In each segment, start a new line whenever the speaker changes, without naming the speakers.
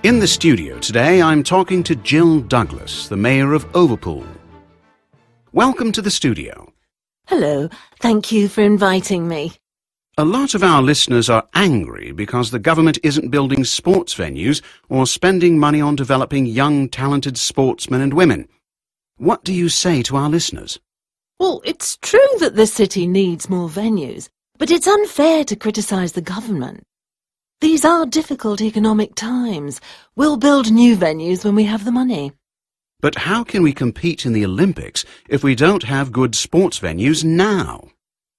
In the studio today, I'm talking to Jill Douglas, the Mayor of Overpool. Welcome to the studio.
Hello, thank you for inviting me.
A lot of our listeners are angry because the government isn't building sports venues or spending money on developing young, talented sportsmen and women. What do you say to our listeners?
Well, it's true that the city needs more venues, but it's unfair to criticise the government. These are difficult economic times. We'll build new venues when we have the money.
But how can we compete in the Olympics if we don't have good sports venues now?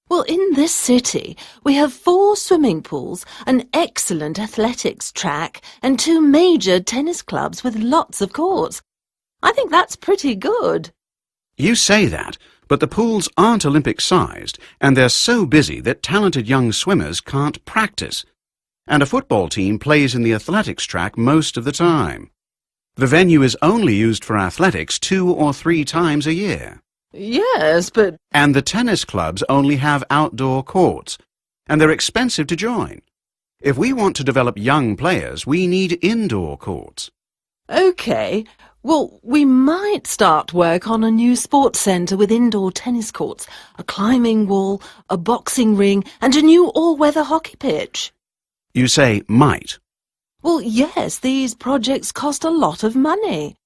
Well, in this city, we have 4 swimming pools, an excellent athletics track, and 2 major tennis clubs with lots of courts. I think that's pretty good.
You say that, but the pools aren't Olympic-sized, and they're so busy that talented young swimmers can't practice. And a football team plays in the athletics track most of the time. The venue is only used for athletics 2 or 3 times a year.
Yes, but...
And the tennis clubs only have outdoor courts, and they're expensive to join. If we want to develop young players, we need indoor courts.
OK, well, we might start work on a new sports centre with indoor tennis courts, a climbing wall, a boxing ring, and a new all-weather hockey pitch.
You say might.
Well, yes, these projects cost a lot of money.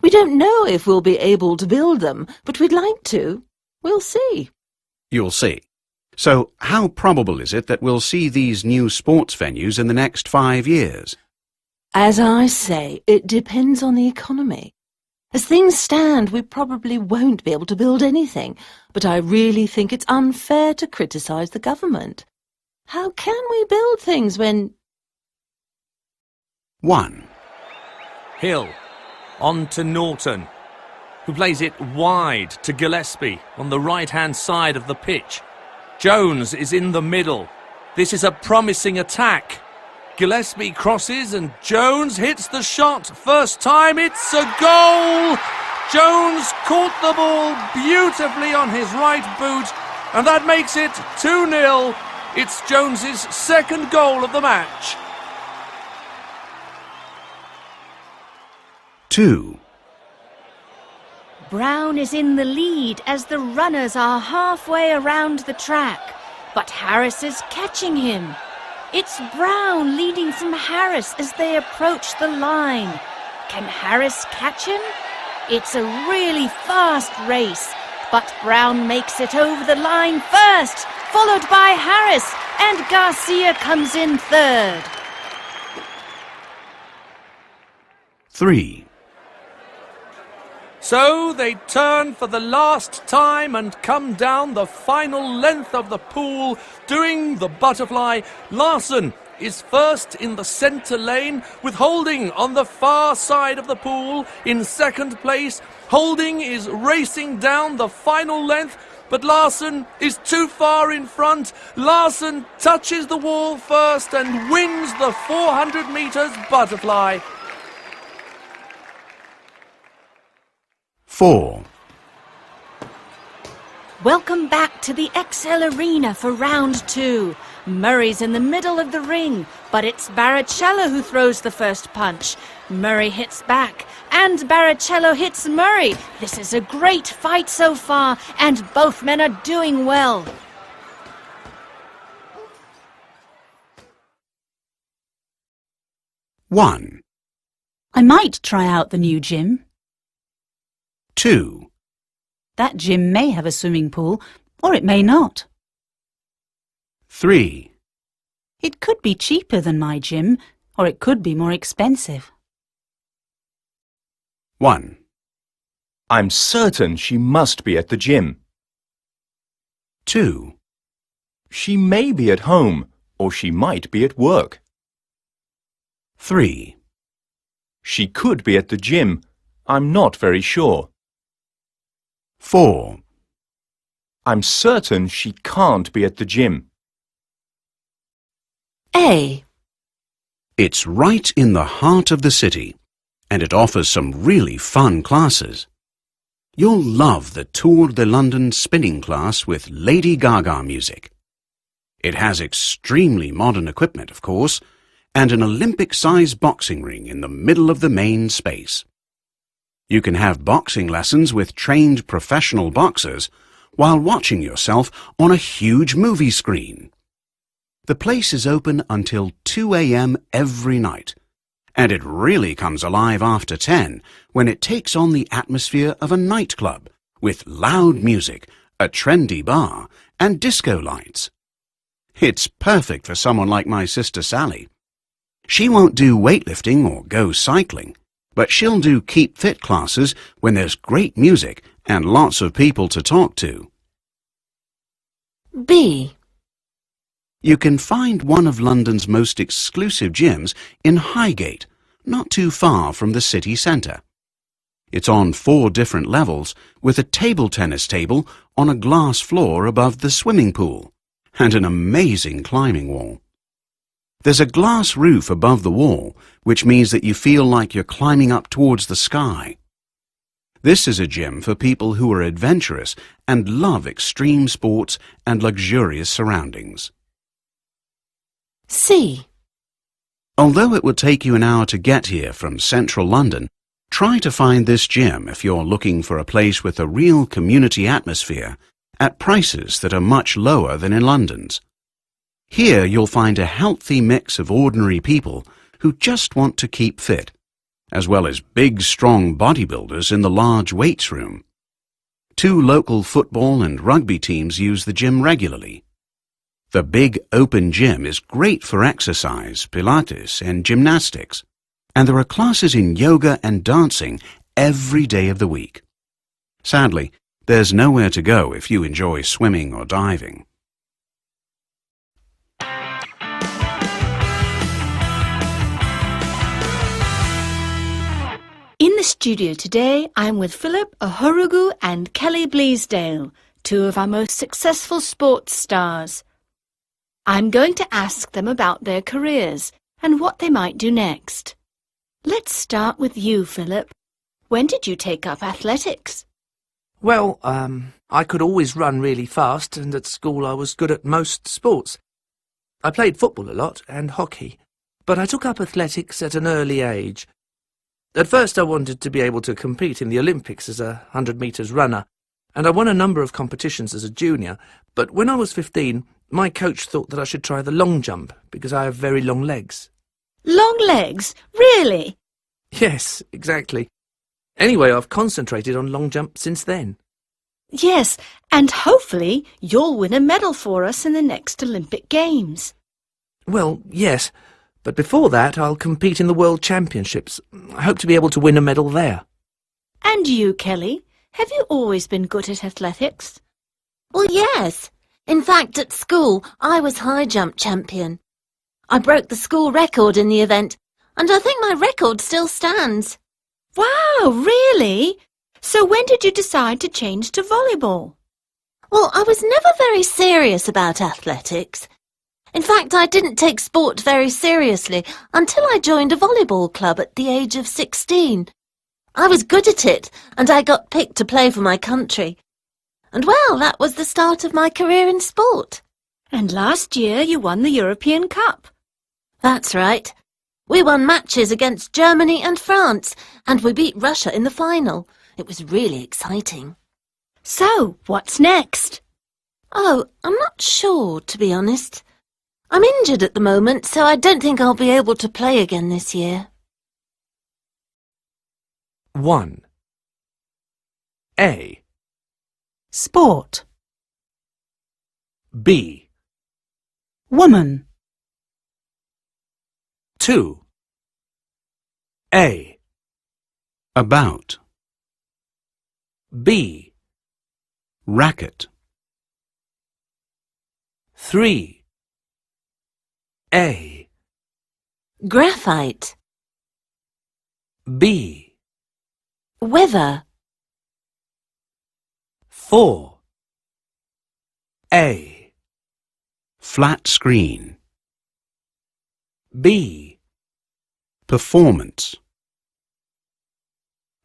We don't know if we'll be able to build them, but we'd like to. We'll see.
You'll see. So how probable is it that we'll see these new sports venues in the next 5 years?
As I say, it depends on the economy. As things stand, we probably won't be able to build anything, but I really think it's unfair to criticise the government. How can we build things when...
1.
Hill, on to Norton, who plays it wide to Gillespie on the right-hand side of the pitch. Jones is in the middle. This is a promising attack. Gillespie crosses and Jones hits the shot. First time, it's a goal! Jones caught the ball beautifully on his right boot, and that makes it 2-0. It's Jones's second goal of the match.
2.
Brown is in the lead as the runners are halfway around the track, but Harris is catching him. It's Brown leading from Harris as they approach the line. Can Harris catch him? It's a really fast race, but Brown makes it over the line first, followed by Harris, and Garcia comes in third.
3.
So they turn for the last time and come down the final length of the pool, doing the butterfly. Larson is first in the centre lane, with Holding on the far side of the pool in second place. Holding is racing down the final length, but Larson is too far in front. Larson touches the wall first and wins the 400 metres butterfly.
4.
Welcome back to the XL Arena for round 2. Murray's in the middle of the ring, but it's Barrichello who throws the first punch. Murray hits back, and Barrichello hits Murray. This is a great fight so far, and both men are doing well.
1.
I might try out the new gym.
2.
That gym may have a swimming pool, or it may not.
3.
It could be cheaper than my gym, or it could be more expensive.
1.
I'm certain she must be at the gym.
2.
She may be at home, or she might be at work.
3.
She could be at the gym. I'm not very sure.
4.
I'm certain she can't be at the gym.
A.
It's right in the heart of the city, and it offers some really fun classes. You'll love the Tour de London spinning class with Lady Gaga music. It has extremely modern equipment, of course, and an Olympic-sized boxing ring in the middle of the main space. You can have boxing lessons with trained professional boxers while watching yourself on a huge movie screen. The place is open until 2 a.m. every night, and it really comes alive after 10 when it takes on the atmosphere of a nightclub with loud music, a trendy bar, and disco lights. It's perfect for someone like my sister Sally. She won't do weightlifting or go cycling, but she'll do keep fit classes when there's great music and lots of people to talk to.
B.
You can find one of London's most exclusive gyms in Highgate, not too far from the city centre. It's on 4 different levels with a table tennis table on a glass floor above the swimming pool and an amazing climbing wall. There's a glass roof above the wall, which means that you feel like you're climbing up towards the sky. This is a gym for people who are adventurous and love extreme sports and luxurious surroundings.
C.
Although it would take you an hour to get here from central London, try to find this gym if you're looking for a place with a real community atmosphere at prices that are much lower than in London's. Here you'll find a healthy mix of ordinary people who just want to keep fit, as well as big, strong bodybuilders in the large weights room. 2 local football and rugby teams use the gym regularly. The big open gym is great for exercise, Pilates and gymnastics, and there are classes in yoga and dancing every day of the week. Sadly, there's nowhere to go if you enjoy swimming or diving.
In the studio today, I'm with Philip Ohorugu and Kelly Bleasdale, 2 of our most successful sports stars. I'm going to ask them about their careers and what they might do next. Let's start with you, Philip. When did you take up athletics?
Well, I could always run really fast, and at school I was good at most sports. I played football a lot and hockey, but I took up athletics at an early age. At first I wanted to be able to compete in the Olympics as a 100 metres runner, and I won a number of competitions as a junior, but when I was 15, my coach thought that I should try the long jump because I have very long legs.
Long legs? Really?
Yes, exactly. Anyway, I've concentrated on long jump since then.
Yes, and hopefully you'll win a medal for us in the next Olympic Games.
Well, yes, but before that I'll compete in the World Championships. I hope to be able to win a medal there.
And you, Kelly, have you always been good at athletics?
Well, yes. In fact, at school, I was high jump champion. I broke the school record in the event, and I think my record still stands.
Wow, really? So when did you decide to change to volleyball?
Well, I was never very serious about athletics. In fact, I didn't take sport very seriously until I joined a volleyball club at the age of 16. I was good at it, and I got picked to play for my country. And well, that was the start of my career in sport.
And last year you won the European Cup.
That's right. We won matches against Germany and France, and we beat Russia in the final. It was really exciting.
So, what's next?
Oh, I'm not sure, to be honest. I'm injured at the moment, so I don't think I'll be able to play again this year.
1. A.
Sport.
B.
Woman.
2. A.
About.
B.
Racket.
3. A.
Graphite.
B.
Wither.
4. A.
Flat screen.
B.
Performance.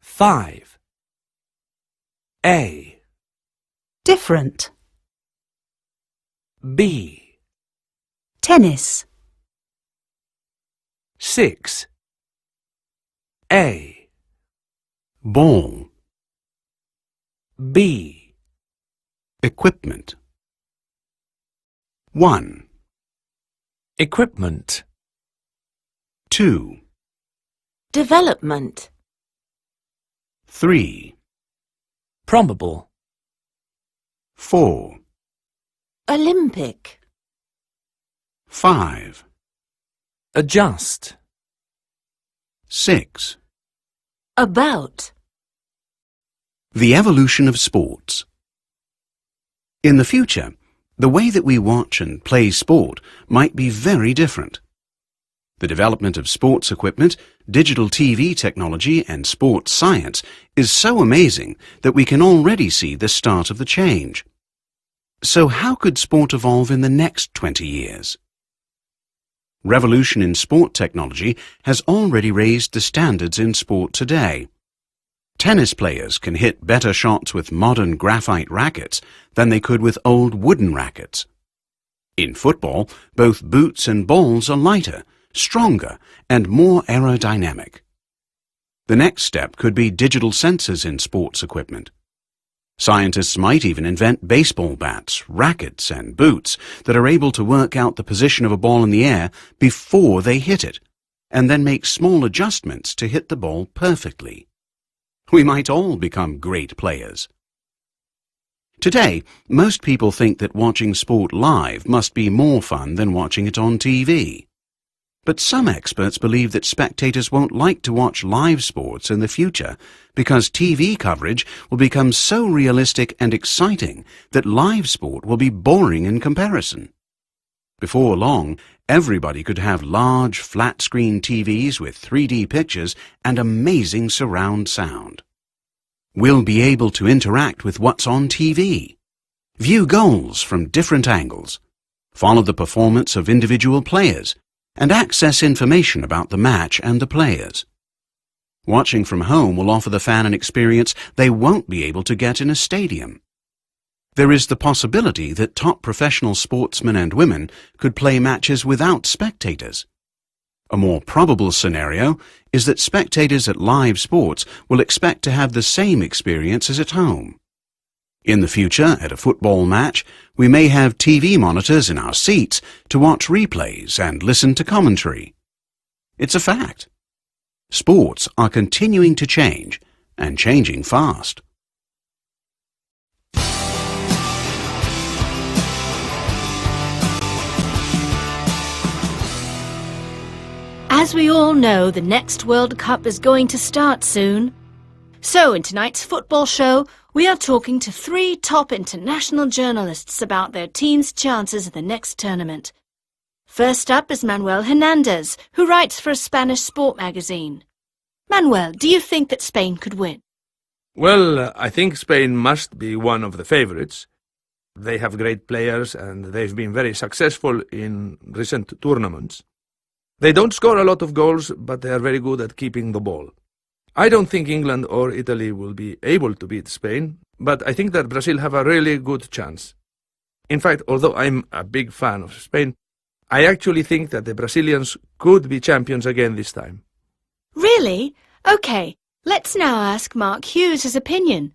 5. A.
Different.
B.
Tennis.
6. A.
Ball.
B.
Equipment. 1,
Equipment.
2,
Development.
3,
Probable.
4,
Olympic.
5,
Adjust.
6.
About.
The evolution of sports. In the future, the way that we watch and play sport might be very different. The development of sports equipment, digital TV technology and sports science is so amazing that we can already see the start of the change. So how could sport evolve in the next 20 years? Revolution in sport technology has already raised the standards in sport today. Tennis players can hit better shots with modern graphite rackets than they could with old wooden rackets. In football, both boots and balls are lighter, stronger, and more aerodynamic. The next step could be digital sensors in sports equipment. Scientists might even invent baseball bats, rackets, and boots that are able to work out the position of a ball in the air before they hit it, and then make small adjustments to hit the ball perfectly. We might all become great players. Today, most people think that watching sport live must be more fun than watching it on TV. But some experts believe that spectators won't like to watch live sports in the future because TV coverage will become so realistic and exciting that live sport will be boring in comparison. Before long, everybody could have large, flat-screen TVs with 3D pictures and amazing surround sound. We'll be able to interact with what's on TV, view goals from different angles, follow the performance of individual players, and access information about the match and the players. Watching from home will offer the fan an experience they won't be able to get in a stadium. There is the possibility that top professional sportsmen and women could play matches without spectators. A more probable scenario is that spectators at live sports will expect to have the same experience as at home. In the future, at a football match, we may have TV monitors in our seats to watch replays and listen to commentary. It's a fact. Sports are continuing to change, and changing fast.
As we all know, the next World Cup is going to start soon. So in tonight's football show, we are talking to 3 top international journalists about their team's chances in the next tournament. First up is Manuel Hernandez, who writes for a Spanish sport magazine. Manuel, do you think that Spain could win?
Well, I think Spain must be one of the favourites. They have great players and they've been very successful in recent tournaments. They don't score a lot of goals, but they are very good at keeping the ball. I don't think England or Italy will be able to beat Spain, but I think that Brazil have a really good chance. In fact, although I'm a big fan of Spain, I actually think that the Brazilians could be champions again this time.
Really? OK, let's now ask Mark Hughes his opinion.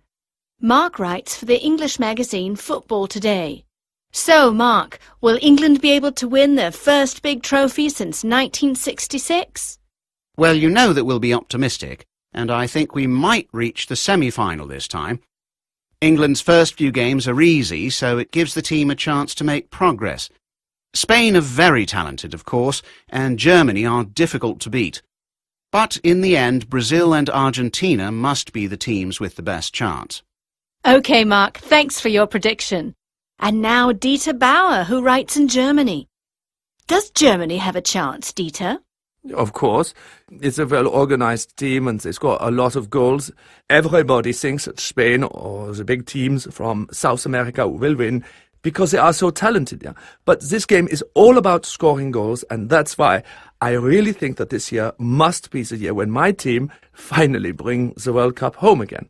Mark writes for the English magazine Football Today. So, Mark, will England be able to win their first big trophy since 1966?
Well, you know that we'll be optimistic, and I think we might reach the semi-final this time. England's first few games are easy, so it gives the team a chance to make progress. Spain are very talented, of course, and Germany are difficult to beat. But in the end, Brazil and Argentina must be the teams with the best chance.
OK, Mark, thanks for your prediction. And now Dieter Bauer, who writes in Germany. Does Germany have a chance, Dieter?
Of course. It's a well-organized team and they score a lot of goals. Everybody thinks that Spain or the big teams from South America will win because they are so talented. Yeah? But this game is all about scoring goals, and that's why I really think that this year must be the year when my team finally bring the World Cup home again.